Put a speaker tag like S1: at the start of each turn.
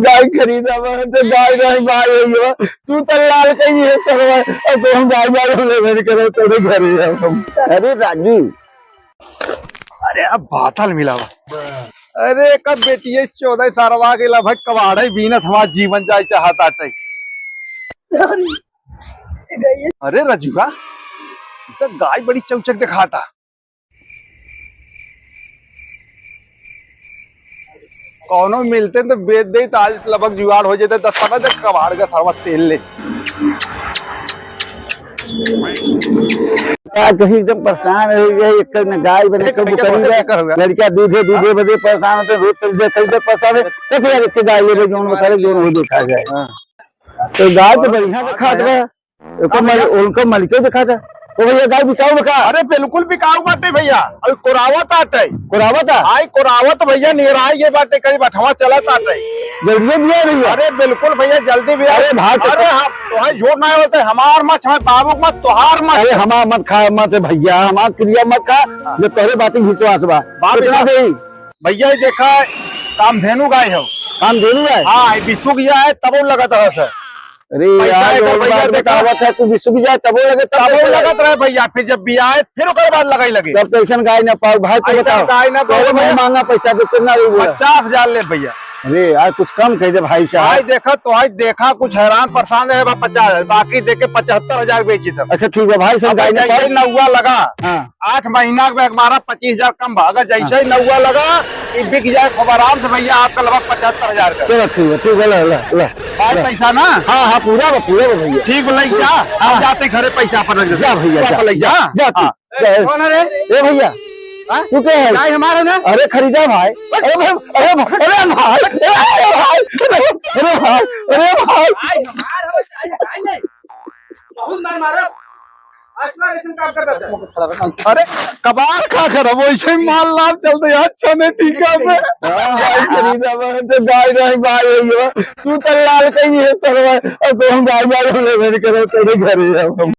S1: गाय खरीदा तो गाय गाय भाई हो तू तो लाल कहीं है तो हम गाय गाय ले करो तेरे घर हम। अरे राजू,
S2: अरे अब बातल मिला अरे कब बेटी 14 सारवा के लगभग कबाड़ा बीनत हमारा जीवन जाए चाहता। अरे रजुआ तो गाय बड़ी चौचक दिखाता। कौनो मिलते तो बेच दे तो आज लगभग जुगाड़ हो जाते। 10-15 कबाड़ का थरवा तेल ले
S1: कहीं एकदम परेशान हो गए। एक गाय बने लड़का दूधे दूधे बदे परेशान होते रोज खरीदे परेशान है तो फिर एक गाय ले जो बता रहे जो देखा जाए तो गाय तो बढ़िया दिखा था उनका मलिके दिखा था। तो भैया गाय बिकाऊ बका?
S2: अरे बिल्कुल बिकाऊ बाटे भैया। अभी कुरावत आटे
S1: कुरावत
S2: आई कुरावत भैया निराई ये बाटे करीब 8वां चलत आटे।
S1: जल्दी भी आ रही है?
S2: अरे बिल्कुल भैया जल्दी भी।
S1: अरे भाई
S2: अरे तुम्हारे झूठ ना होते हमार मत हमारे बाबू मत तुहार मत।
S1: अरे हमार मत खा मत भैया हमार क्रिया मत खा जो तोरे बातें विश्वास बा कितना गई
S2: भैया देखा कामधेनु गाय हो।
S1: कामधेनु गाय?
S2: हाँ विशु गया है तब लगत है।
S1: अरे यार बतावत है तू विश्व भी जाए तबो लगे
S2: तबो लगत रहे भैया। फिर जब भी आए फिर उसके बाद लगाई लगे।
S1: जब पैसा गाय ना पाओ भाई तो बताओ
S2: गाय ना पाओ
S1: मांगा पैसा तो कितना
S2: 50,000 ले भैया।
S1: अरे यार कुछ कम कह दे भाई साहब।
S2: देखा तो आज देखा कुछ हैरान परेशान है 50,000 बाकी देके 75,000 बेची था।
S1: अच्छा ठीक है भाई सब गाय
S2: जैसे नौवा लगा 8 महीना में हमारा 25,000 कम भागा। जैसे ही नौवा लगा बिक जाए खूब आराम से भैया आपका लगभग 75,000 का।
S1: चलो ठीक है
S2: पैसा ना?
S1: हाँ हाँ पूरा भैया ठीक
S2: ले जा जाते घरे पैसा पर
S1: जा भैया ले जा ए भैया तू क्या है गाय हमारा ना? अरे खरीदा भाई। अरे भाई अरे भाई अरे भाई अरे भाई अरे भाई
S2: अरे कबाड़ खा कर वैसे माल लाभ चलते अच्छा नहीं टीका पे
S1: गाय खरीदा तो गाय गाय भाई तू तो लाल कहीं है तो हम गाय गाय ले करो तेरे घर